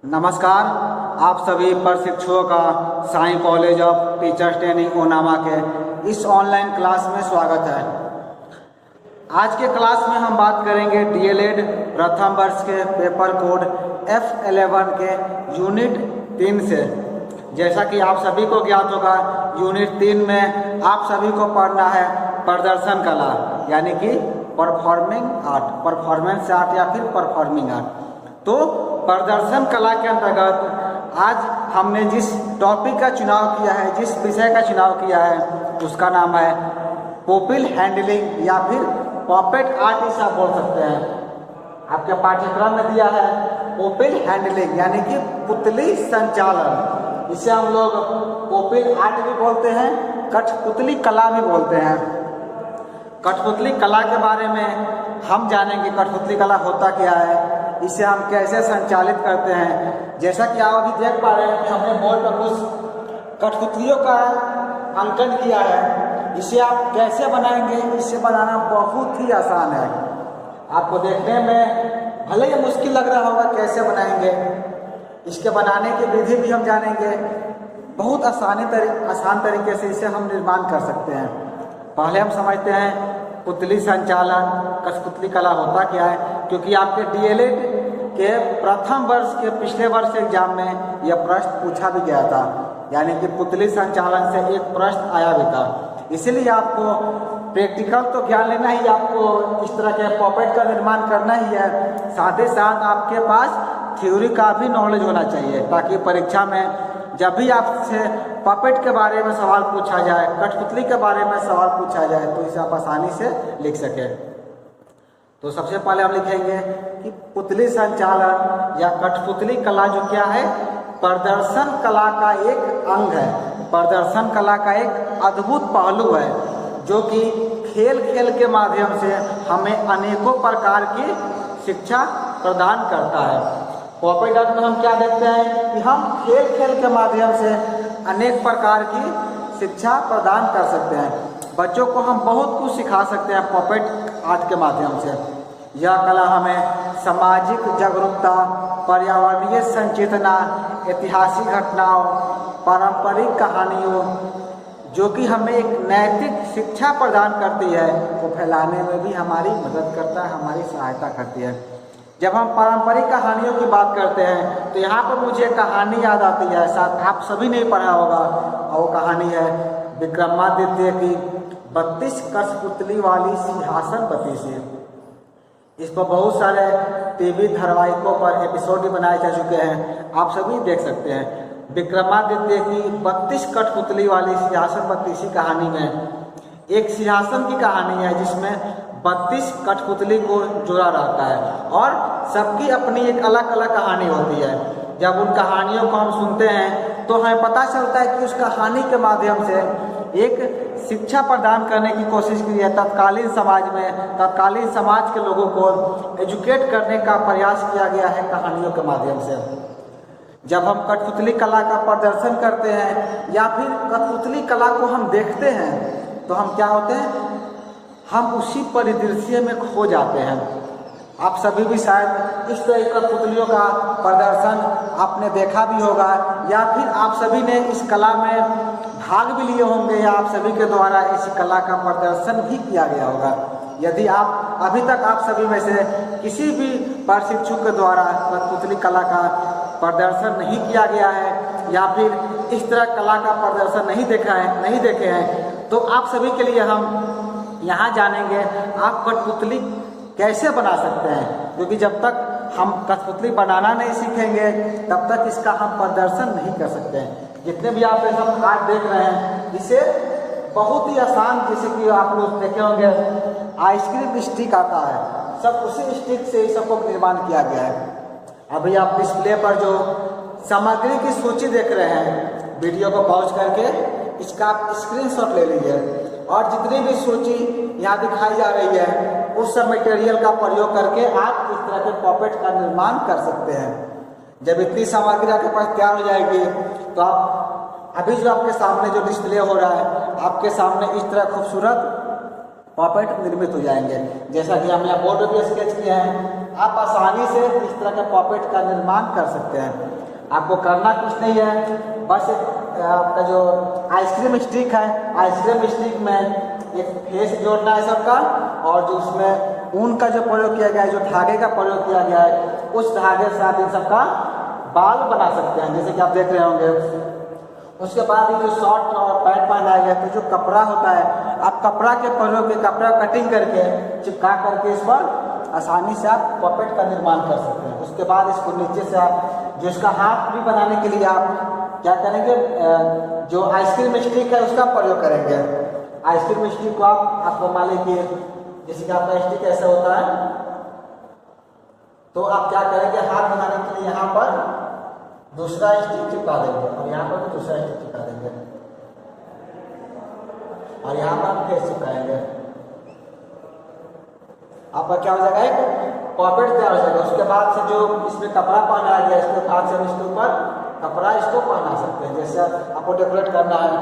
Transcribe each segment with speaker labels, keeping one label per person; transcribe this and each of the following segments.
Speaker 1: नमस्कार। आप सभी प्रशिक्षुओं का Sai college of teachers training ओनामा के इस ऑनलाइन क्लास में स्वागत है। आज के क्लास में हम बात करेंगे डीएलएड प्रथम वर्ष के पेपर कोड F11 के यूनिट 3 से। जैसा कि आप सभी को ज्ञात होगा, यूनिट 3 में आप सभी को पढ़ना है प्रदर्शन कला, यानी कि परफॉर्मिंग आर्ट, परफॉर्मेंस आर्ट या फिर परफॉर्मिंग आर्ट। तो प्रदर्शन कला के अंतर्गत आज हमने जिस टॉपिक का चुनाव किया है, जिस विषय का चुनाव किया है, उसका नाम है पोपिल हैंडलिंग या फिर पॉपेट आर्ट, इसे आप बोल सकते हैं। आपके पाठ्यक्रम में दिया है पोपिल हैंडलिंग यानी कि पुतली संचालन। इसे हम लोग पोपिल आर्ट भी बोलते हैं, कठपुतली कला भी बोलते हैं। कठपुतली कला के बारे में हम जानेंगे, कठपुतली कला होता क्या है, इसे हम कैसे संचालित करते हैं। जैसा कि आप अभी देख पा रहे हैं कि हमने बोर्ड पर कुछ कठपुतलियों का अंकन किया है। इसे आप कैसे बनाएंगे, इसे बनाना बहुत ही आसान है। आपको देखने में भले ही मुश्किल लग रहा होगा कैसे बनाएंगे, इसके बनाने की विधि भी हम जानेंगे। बहुत आसान तरीके से इसे हम निर्माण कर सकते हैं। पहले हम समझते हैं पुतली संचालन, कठपुतली कला होता क्या है, क्योंकि आपके डीएलएड के प्रथम वर्ष के पिछले वर्ष एग्जाम में यह प्रश्न पूछा भी गया था, यानी कि पुतली संचालन से एक प्रश्न आया भी था। इसीलिए आपको प्रैक्टिकल तो ज्ञान लेना ही, आपको इस तरह के पॉपेट का निर्माण करना ही है, साथ ही साथ आपके पास थ्योरी का भी नॉलेज होना चाहिए, ताकि परीक्षा में जब भी आपसे पपेट के बारे में सवाल पूछा जाए, कठपुतली के बारे में सवाल पूछा जाए, तो इसे आप आसानी से लिख सकें। तो सबसे पहले हम लिखेंगे कि पुतली संचालन या कठपुतली कला जो क्या है, प्रदर्शन कला का एक अंग है, प्रदर्शन कला का एक अद्भुत पहलू है, जो कि खेल खेल के माध्यम से हमें अनेकों प्रकार की शिक्षा प्रदान करता है। पॉपेट आर्ट में हम क्या देखते हैं कि हम खेल खेल के माध्यम से अनेक प्रकार की शिक्षा प्रदान कर सकते हैं। बच्चों को हम बहुत कुछ सिखा सकते हैं पॉपेट आर्ट के माध्यम से। यह कला हमें सामाजिक जागरूकता, पर्यावरणीय संचेतना, ऐतिहासिक घटनाओं, पारंपरिक कहानियों, जो कि हमें एक नैतिक शिक्षा प्रदान करती है, को फैलाने में भी हमारी मदद करता है, हमारी सहायता करती है। जब हम पारंपरिक कहानियों की बात करते हैं तो यहाँ पर मुझे कहानी याद आती है, शायद आप सभी ने पढ़ा होगा, और वो कहानी है विक्रमादित्य की 32 कठपुतली वाली सिंहासनपति से। इस पर बहुत सारे टीवी धारावाहिकों पर एपिसोड भी बनाए जा चुके हैं, आप सभी देख सकते हैं। विक्रमादित्य की 32 कठपुतली वाली सिंहासनपति इसी कहानी में एक सिंहासन की कहानी है, जिसमें 32 कठपुतली को जोड़ा रहता है और सबकी अपनी एक अलग अलग कहानी होती है। जब उन कहानियों को हम सुनते हैं तो हमें पता चलता है कि उस कहानी के माध्यम से एक शिक्षा प्रदान करने की कोशिश की है। तत्कालीन समाज में, तत्कालीन समाज के लोगों को एजुकेट करने का प्रयास किया गया है कहानियों के माध्यम से। जब हम कठपुतली कला का प्रदर्शन करते हैं या फिर कठपुतली कला को हम देखते हैं तो हम क्या होते हैं, हम उसी परिदृश्य में खो जाते हैं। आप सभी भी शायद इस तरह की कठपुतलियों का प्रदर्शन आपने देखा भी होगा, या फिर आप सभी ने इस कला में भाग भी लिए होंगे, या आप सभी के द्वारा इस कला का प्रदर्शन भी किया गया होगा। यदि आप अभी तक आप सभी में से किसी भी प्रशिक्षु के द्वारा कठपुतली कला का प्रदर्शन नहीं किया गया है, या फिर इस तरह कला का प्रदर्शन नहीं देखे हैं, तो आप सभी के लिए हम यहाँ जानेंगे आप कठपुतली कैसे बना सकते हैं, क्योंकि जब तक हम कठपुतली बनाना नहीं सीखेंगे तब तक इसका हम प्रदर्शन नहीं कर सकते हैं। जितने भी आप ये सब आर्ट देख रहे हैं, इसे बहुत ही आसान, जैसे कि आप लोग देखे होंगे आइसक्रीम स्टिक आता है, सब उसी स्टिक से इस सबको निर्माण किया गया है। अभी आप डिस्प्ले पर जो सामग्री की सूची देख रहे हैं, वीडियो को पॉज करके इसका आप स्क्रीनशॉट ले लीजिए, और जितनी भी सूची यहाँ दिखाई जा रही है उस सब मटेरियल का प्रयोग करके आप इस तरह के पॉपेट का निर्माण कर सकते हैं। जब इतनी सामग्री आपके पास तैयार हो जाएगी तो आप अभी जो आपके सामने जो डिस्प्ले हो रहा है, आपके सामने इस तरह खूबसूरत पॉपेट निर्मित हो जाएंगे। जैसा कि हमने बोर्ड पे स्केच किया है, आप आसानी से इस तरह के पॉपेट का निर्माण कर सकते हैं। आपको करना कुछ नहीं है, बस आपका जो आइसक्रीम स्टिक है, आइसक्रीम स्टिक में एक फेस जोड़ना है सबका, और जो उसमें ऊन का जो प्रयोग किया गया है, जो धागे का प्रयोग किया गया है, उस धागे से आप इन सबका बाल बना सकते हैं, जैसे कि आप देख रहे होंगे। उसके बाद ये जो शॉर्ट और पैंट पहनाया गया है, तो जो कपड़ा होता है, आप कपड़ा के प्रयोग के कपड़ा कटिंग करके चिपका करके इस पर आसानी से आप पॉकेट का निर्माण कर सकते हैं। उसके बाद इसको नीचे से आप जो इसका हाथ भी बनाने के लिए आप क्या करेंगे, जो आइसक्रीम स्टिक है उसका प्रयोग करेंगे। आइसक्रीम स्टिक को आपको मान लीजिए जैसे कि आपका स्टिक ऐसा होता है, तो आप क्या करेंगे, हाथ बनाने के लिए यहाँ पर दूसरा स्टिक चिपका देंगे और यहाँ पर भी दूसरा स्टिक चिपका देंगे और यहाँ पर हम फेस चिपकाएंगे। आपका क्या हो जाएगा, एक पॉकेट तैयार हो जाएगा। उसके बाद से जो इसमें कपड़ा पहना गया, इसके बाद से हम इसके ऊपर कपड़ा इसको पहना सकते हैं। जैसे आपको डेकोरेट करना है,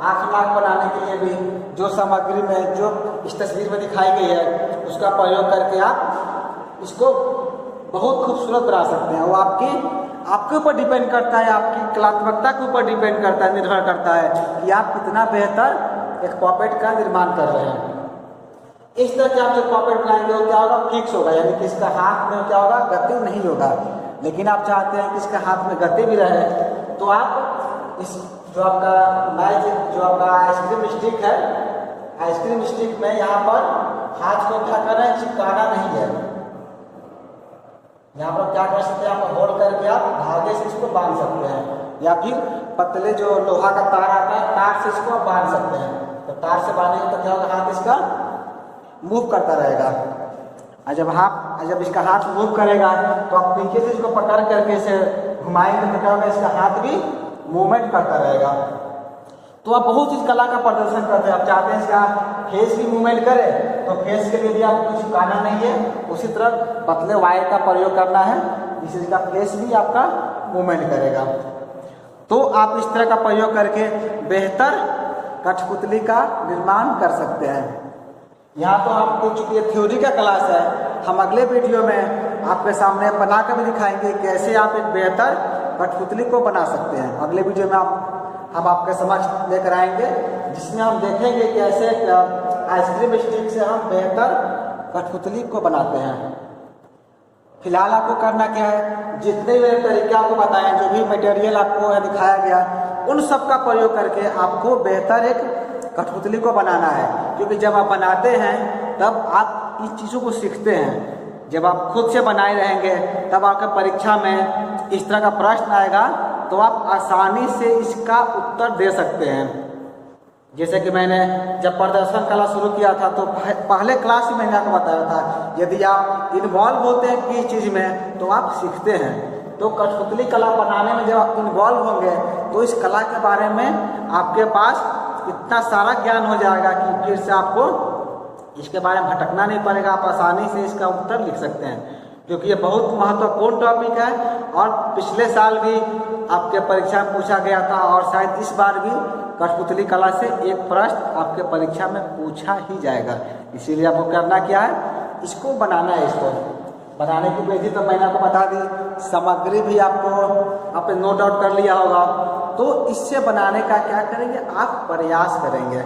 Speaker 1: आँख नाक बनाने के लिए भी जो सामग्री में जो इस तस्वीर में दिखाई गई है उसका प्रयोग करके आप इसको बहुत खूबसूरत बना सकते हैं। वो आपके ऊपर डिपेंड करता है, आपकी कलात्मकता के ऊपर डिपेंड करता है, निर्भर करता है कि आप कितना बेहतर एक पॉकेट का निर्माण कर रहे हैं। इस तरह के आप जो पॉकेट बनाएंगे वो क्या होगा, फिक्स होगा, यानी कि इसका हाथ में क्या होगा, गति नहीं होगा। लेकिन आप चाहते हैं कि इसके हाथ में गति भी रहे, तो आप इस जो आपका जो आपका आइसक्रीम स्टिक है, आइसक्रीम स्टिक में यहाँ पर हाथ को क्या करना है, चिपकाना नहीं है। यहाँ पर क्या कर सकते हैं, आप होल्ड करके आप धागे से इसको बांध सकते हैं, या फिर पतले जो लोहा का तार आता है, तार से इसको आप बांध सकते हैं। तो तार से बांधेंगे तो क्या होगा, हाथ इसका मूव करता रहेगा। और जब इसका हाथ मूव करेगा तो आप पीछे से इसको पकड़ करके इसे घुमाएंगे तो क्या होगा, इसका हाथ भी मूवमेंट करता रहेगा। तो आप बहुत चीज कला का प्रदर्शन करते हैं। आप चाहते हैं इसका फेस भी मूवमेंट करे, तो फेस के लिए भी आपको चिपकाना नहीं है, उसी तरह पतले वायर का प्रयोग करना है जिससे इसका फेस भी आपका मूवमेंट करेगा। तो आप इस तरह का प्रयोग करके बेहतर कठपुतली का निर्माण कर सकते हैं। यहाँ तो आपको चूंकि ये थ्योरी का क्लास है, हम अगले वीडियो में आपके सामने बना कर भी दिखाएंगे कैसे आप एक बेहतर कठपुतली को बना सकते हैं। अगले वीडियो में हम आपके समक्ष लेकर आएंगे, जिसमें हम देखेंगे कैसे आइसक्रीम स्टिक से हम बेहतर कठपुतली को बनाते हैं। फिलहाल आपको करना क्या है, जितने भी तरीके आपको बताएं, जो भी मटेरियल आपको दिखाया गया, उन सब का प्रयोग करके आपको बेहतर एक कठपुतली को बनाना है। क्योंकि जब आप बनाते हैं तब आप इन चीज़ों को सीखते हैं। जब आप खुद से बनाए रहेंगे तब आपके परीक्षा में इस तरह का प्रश्न आएगा तो आप आसानी से इसका उत्तर दे सकते हैं। जैसे कि मैंने जब प्रदर्शन कला शुरू किया था तो पहले क्लास में मैंने आपको बताया था, यदि आप इन्वॉल्व होते हैं किसी चीज़ में तो आप सीखते हैं। तो कठपुतली कला बनाने में जब आप इन्वॉल्व होंगे तो इस कला के बारे में आपके पास इतना सारा ज्ञान हो जाएगा कि फिर से आपको इसके बारे में भटकना नहीं पड़ेगा, आप आसानी से इसका उत्तर लिख सकते हैं। क्योंकि ये बहुत महत्वपूर्ण टॉपिक है और पिछले साल भी आपके परीक्षा में पूछा गया था और शायद इस बार भी कठपुतली कला से एक प्रश्न आपके परीक्षा में पूछा ही जाएगा। इसीलिए आपको करना क्या है, इसको बनाना है। इसको बनाने की विधि तो मैंने आपको बता दी, सामग्री भी आपने नोट आउट कर लिया होगा। तो इससे बनाने का क्या करेंगे, आप प्रयास करेंगे।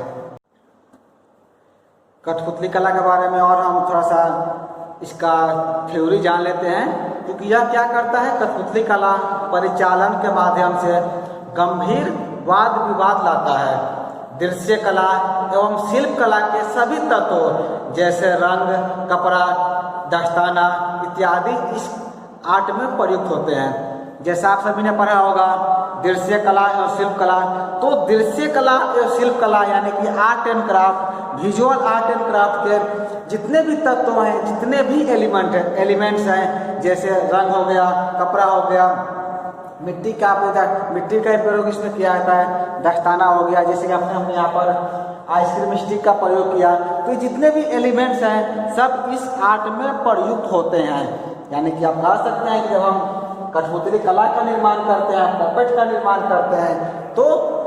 Speaker 1: कठपुतली कला के बारे में और हम थोड़ा सा इसका थ्योरी जान लेते हैं। क्योंकि यह क्या करता है, कठपुतली कला परिचालन के माध्यम से गंभीर वाद विवाद लाता है। दृश्य कला एवं शिल्प कला के सभी तत्वों जैसे रंग, कपड़ा, दस्ताना इत्यादि इस आर्ट में प्रयुक्त होते हैं। जैसा आप सभी ने पढ़ा होगा दृश्य कला एवं शिल्प कला, तो दृश्य कला एवं शिल्प कला यानी कि art and craft, visual art and craft के जितने भी तत्व हैं, जितने भी एलिमेंट्स हैं, जैसे रंग हो गया, कपड़ा हो गया, मिट्टी का प्रयोग इसमें किया जाता है, दस्ताना हो गया, जैसे कि हमने यहाँ पर आइसक्रीम स्टिक का प्रयोग किया। तो जितने भी एलिमेंट्स हैं सब इस आर्ट में प्रयुक्त होते हैं। यानी कि आप कह सकते हैं कि जब हम कठपुतली कला का निर्माण करते हैं, पपेट का निर्माण करते हैं, तो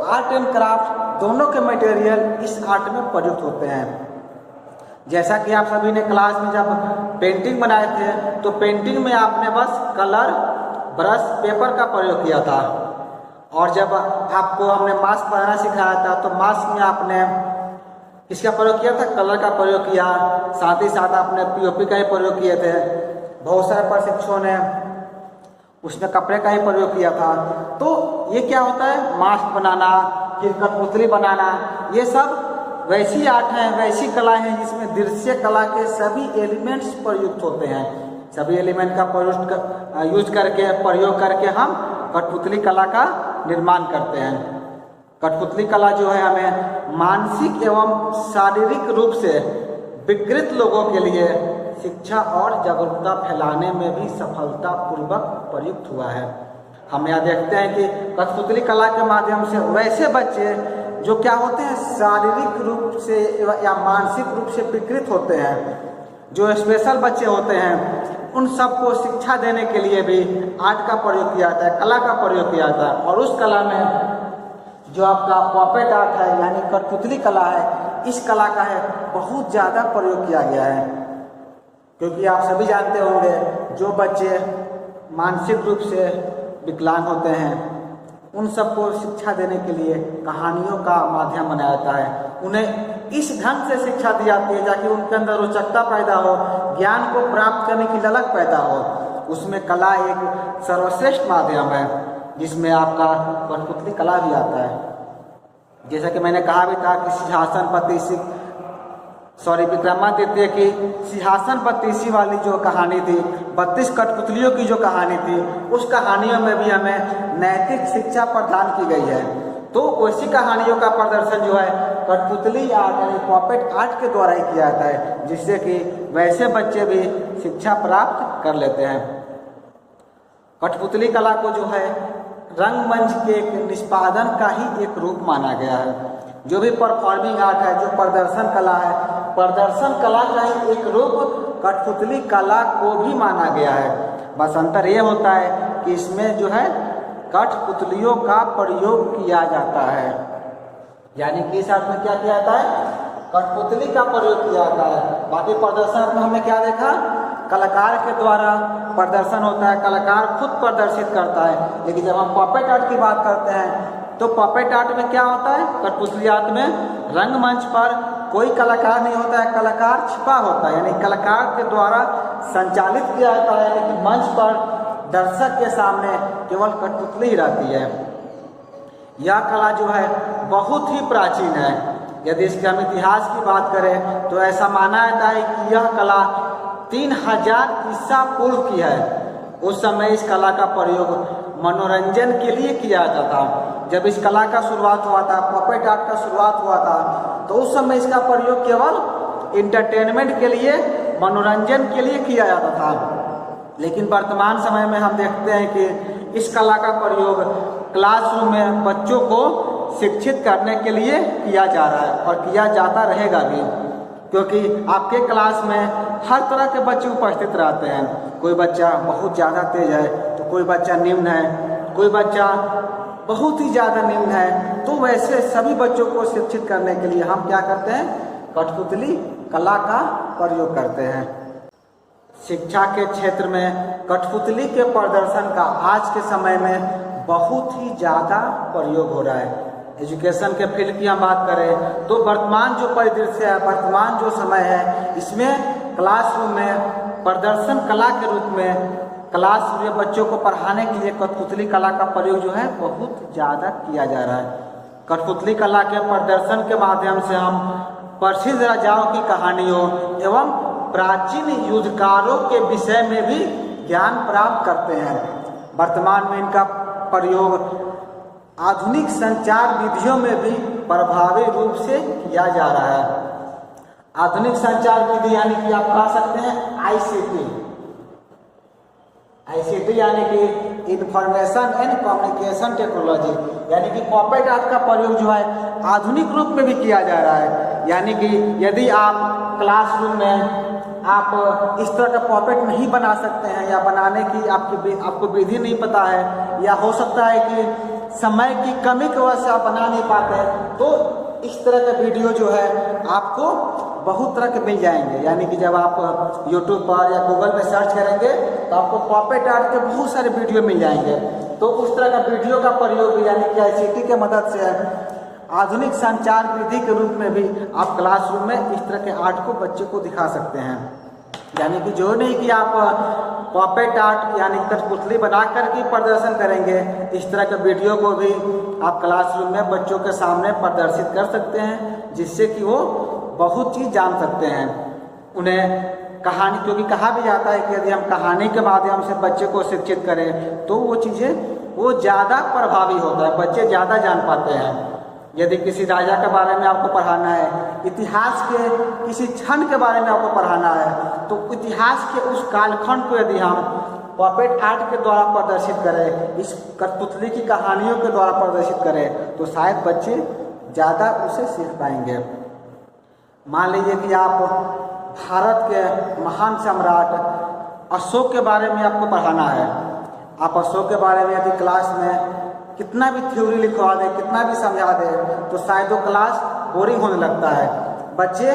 Speaker 1: आर्ट एंड क्राफ्ट दोनों के मटेरियल इस आर्ट में प्रयुक्त होते हैं। जैसा कि आप सभी ने क्लास में जब पेंटिंग बनाए थे तो पेंटिंग में आपने बस कलर, ब्रश, पेपर का प्रयोग किया था, और जब आपको हमने मास्क बनाना सिखाया था तो मास्क में आपने किसका प्रयोग किया था? कलर का प्रयोग किया। साथ ही साथ आपने पीओपी का ही प्रयोग किए थे। बहुत सारे प्रशिक्षुओं ने उसमें कपड़े का ही प्रयोग किया था। तो ये क्या होता है? मास्क बनाना, फिर कठपुतली बनाना, ये सब वैसी आर्ट है, वैसी कला है जिसमें दृश्य कला के सभी एलिमेंट्स प्रयुक्त होते हैं। सभी एलिमेंट का प्रयोग करके हम कठपुतली कला का निर्माण करते हैं। कठपुतली कला जो है हमें मानसिक एवं शारीरिक रूप से विकृत लोगों के लिए शिक्षा और जागरूकता फैलाने में भी सफलतापूर्वक प्रयुक्त हुआ है। हम यहाँ देखते हैं कि कठपुतली कला के माध्यम से वैसे बच्चे जो क्या होते हैं, शारीरिक रूप से या मानसिक रूप से विकृत होते हैं, जो स्पेशल बच्चे होते हैं, उन सबको शिक्षा देने के लिए भी आर्ट का प्रयोग किया जाता है, कला का प्रयोग किया जाता है। और उस कला में जो आपका पॉपेट आर्ट है यानी कठपुतली कला है, इस कला का है बहुत ज़्यादा प्रयोग किया गया है। क्योंकि आप सभी जानते होंगे जो बच्चे मानसिक रूप से विकलांग होते हैं उन सबको शिक्षा देने के लिए कहानियों का माध्यम बनाया जाता है। उन्हें इस ढंग से शिक्षा दी जाती है ताकि उनके अंदर रोचकता पैदा हो, ज्ञान को प्राप्त करने की ललक पैदा हो। उसमें कला एक सर्वश्रेष्ठ माध्यम है जिसमें आपका कठपुतली कला भी आता है। जैसा कि मैंने कहा भी था कि विक्रमादित्य की सिंहासन पतीसी वाली जो कहानी थी, 32 कठपुतलियों की जो कहानी थी, उस कहानियों में भी हमें नैतिक शिक्षा प्रदान की गई है। तो वैसी कहानियों का प्रदर्शन जो है कठपुतली आर्ट यानी पॉपेट आर्ट के द्वारा ही किया जाता है, जिससे कि वैसे बच्चे भी शिक्षा प्राप्त कर लेते हैं। कठपुतली कला को जो है रंगमंच के एक निष्पादन का ही एक रूप माना गया है। जो भी परफॉर्मिंग आर्ट है, जो प्रदर्शन कला है, प्रदर्शन कला का ही एक रूप कठपुतली कला को भी माना गया है। बस अंतर ये होता है कि इसमें जो है कठपुतलियों का प्रयोग किया जाता है, यानी कि इस आर्ट में क्या किया जाता है? कठपुतली का प्रयोग किया जाता है। बाकी प्रदर्शन में हमने क्या देखा? कलाकार के द्वारा प्रदर्शन होता है, कलाकार खुद प्रदर्शित करता है। लेकिन जब हम पॉपेट आर्ट की बात करते हैं तो पॉपेट आर्ट में क्या होता है? कठपुतली आर्ट में रंगमंच पर कोई कलाकार नहीं होता है, कलाकार छिपा होता है, यानी कलाकार के द्वारा संचालित किया जाता है, लेकिन मंच पर दर्शक के सामने केवल कठपुतली ही रहती है। यह कला जो है बहुत ही प्राचीन है। यदि इसके हम इतिहास की बात करें तो ऐसा माना जाता है कि यह कला 3000 ईसा पूर्व की है। उस समय इस कला का प्रयोग मनोरंजन के लिए किया जाता था। जब इस कला का शुरुआत हुआ था, पॉपेट आर्ट का शुरुआत हुआ था, तो उस समय इसका प्रयोग केवल इंटरटेनमेंट के लिए, मनोरंजन के लिए किया जाता था। लेकिन वर्तमान समय में हम देखते हैं कि इस कला का प्रयोग क्लासरूम में बच्चों को शिक्षित करने के लिए किया जा रहा है और किया जाता रहेगा भी, क्योंकि आपके क्लास में हर तरह के बच्चे उपस्थित रहते हैं। कोई बच्चा बहुत ज़्यादा तेज है तो कोई बच्चा निम्न है, कोई बच्चा बहुत ही ज़्यादा निम्न है। तो वैसे सभी बच्चों को शिक्षित करने के लिए हम क्या करते हैं? कठपुतली कला का प्रयोग करते हैं। शिक्षा के क्षेत्र में कठपुतली के प्रदर्शन का आज के समय में बहुत ही ज़्यादा प्रयोग हो रहा है। एजुकेशन के फील्ड की हम बात करें तो वर्तमान जो परिदृश्य है, वर्तमान जो समय है, इसमें क्लासरूम में प्रदर्शन कला के रूप में क्लास में बच्चों को पढ़ाने के लिए कठपुतली कला का प्रयोग जो है बहुत ज़्यादा किया जा रहा है। कठपुतली कला के प्रदर्शन के माध्यम से हम प्रसिद्ध राजाओं की कहानियों एवं प्राचीन युद्धकारों के विषय में भी ज्ञान प्राप्त करते हैं। वर्तमान में इनका प्रयोग आधुनिक संचार विधियों में भी प्रभावी रूप से किया जा रहा है। आधुनिक संचार विधि यानी कि आप कह सकते हैं आईसीटी यानी कि इंफॉर्मेशन एंड कम्युनिकेशन टेक्नोलॉजी, यानी कि पॉपेट आर्ट का प्रयोग जो है आधुनिक रूप में भी किया जा रहा है। यानी कि यदि आप क्लासरूम में आप इस तरह का पॉपेट नहीं बना सकते हैं या बनाने की आपको विधि नहीं पता है, या हो सकता है कि समय की कमी की वजह से आप बना नहीं पाते हैं, तो इस तरह का वीडियो जो है आपको बहुत तरह के मिल जाएंगे। यानी कि जब आप यूट्यूब पर या गूगल में सर्च करेंगे तो आपको पॉपेट आर्ट के बहुत सारे वीडियो मिल जाएंगे। तो उस तरह का वीडियो का प्रयोग भी यानी कि ICT के मदद से आधुनिक संचार विधि के रूप में भी आप क्लासरूम में इस तरह के आर्ट को बच्चे को दिखा सकते हैं। यानी कि जो नहीं कि आप पॉपेट आर्ट यानी कठपुतली बना कर के प्रदर्शन करेंगे, इस तरह के वीडियो को भी आप क्लासरूम में बच्चों के सामने प्रदर्शित कर सकते हैं, जिससे कि वो बहुत चीज़ जान सकते हैं। उन्हें कहानी, क्योंकि कहा भी जाता है कि यदि हम कहानी के माध्यम से बच्चे को शिक्षित करें तो वो चीज़ें वो ज़्यादा प्रभावी होता है, बच्चे ज़्यादा जान पाते हैं। यदि किसी राजा के बारे में आपको पढ़ाना है, इतिहास के किसी क्षण के बारे में आपको पढ़ाना है, तो इतिहास के उस कालखंड को यदि हम पॉपेट आर्ट के द्वारा प्रदर्शित करें, इस कठपुतली की कहानियों के द्वारा प्रदर्शित करें, तो शायद बच्चे ज़्यादा उसे सीख पाएंगे। मान लीजिए कि आप भारत के महान सम्राट अशोक के बारे में आपको पढ़ाना है। आप अशोक के बारे में यदि क्लास में कितना भी थ्योरी लिखवा दे, कितना भी समझा दे, तो शायद वो क्लास बोरिंग होने लगता है, बच्चे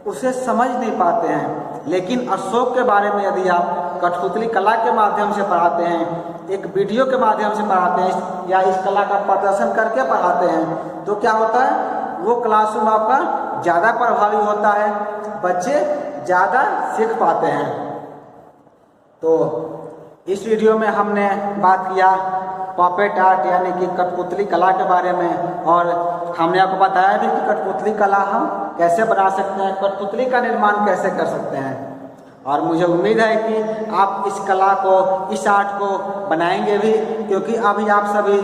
Speaker 1: उसे समझ नहीं पाते हैं। लेकिन अशोक के बारे में यदि आप कठपुतली कला के माध्यम से पढ़ाते हैं, एक वीडियो के माध्यम से पढ़ाते हैं या इस कला का प्रदर्शन करके पढ़ाते हैं, तो क्या होता है, वो क्लासरूम आपका ज़्यादा प्रभावी होता है, बच्चे ज़्यादा सीख पाते हैं। तो इस वीडियो में हमने बात किया पॉपेट आर्ट यानी कि कठपुतली कला के बारे में, और हमने आपको बताया भी कि कठपुतली कला हम कैसे बना सकते हैं, कठपुतली का निर्माण कैसे कर सकते हैं। और मुझे उम्मीद है कि आप इस कला को, इस आर्ट को बनाएंगे भी, क्योंकि अभी आप सभी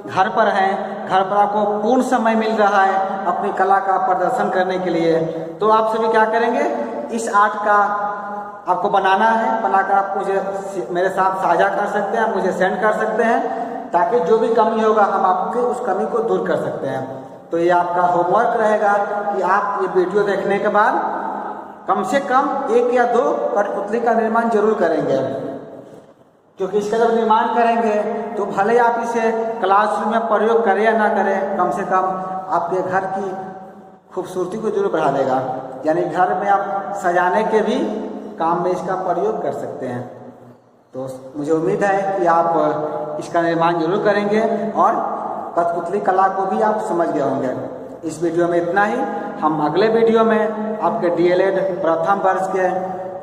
Speaker 1: घर पर हैं, घर पर आपको पूर्ण समय मिल रहा है अपनी कला का प्रदर्शन करने के लिए। तो आप सभी क्या करेंगे, इस आर्ट का आपको बनाना है, बनाकर आप मुझे मेरे साथ साझा कर सकते हैं, मुझे सेंड कर सकते हैं, ताकि जो भी कमी होगा हम आपके उस कमी को दूर कर सकते हैं। तो ये आपका होमवर्क रहेगा कि आप ये वीडियो देखने के बाद कम से कम 1 या 2 कठपुतली का निर्माण जरूर करेंगे, क्योंकि इसका जब निर्माण करेंगे तो भले आप इसे क्लासरूम में प्रयोग करें या ना करें, कम से कम आपके घर की खूबसूरती को जरूर बढ़ा देगा। यानी घर में आप सजाने के भी काम में इसका प्रयोग कर सकते हैं। तो मुझे उम्मीद है कि आप इसका निर्माण जरूर करेंगे और कठपुतली कला को भी आप समझ गए होंगे। इस वीडियो में इतना ही। हम अगले वीडियो में आपके DLED प्रथम वर्ष के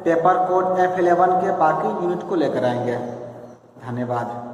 Speaker 1: पेपर कोड F11 के बाकी यूनिट को लेकर आएंगे। धन्यवाद।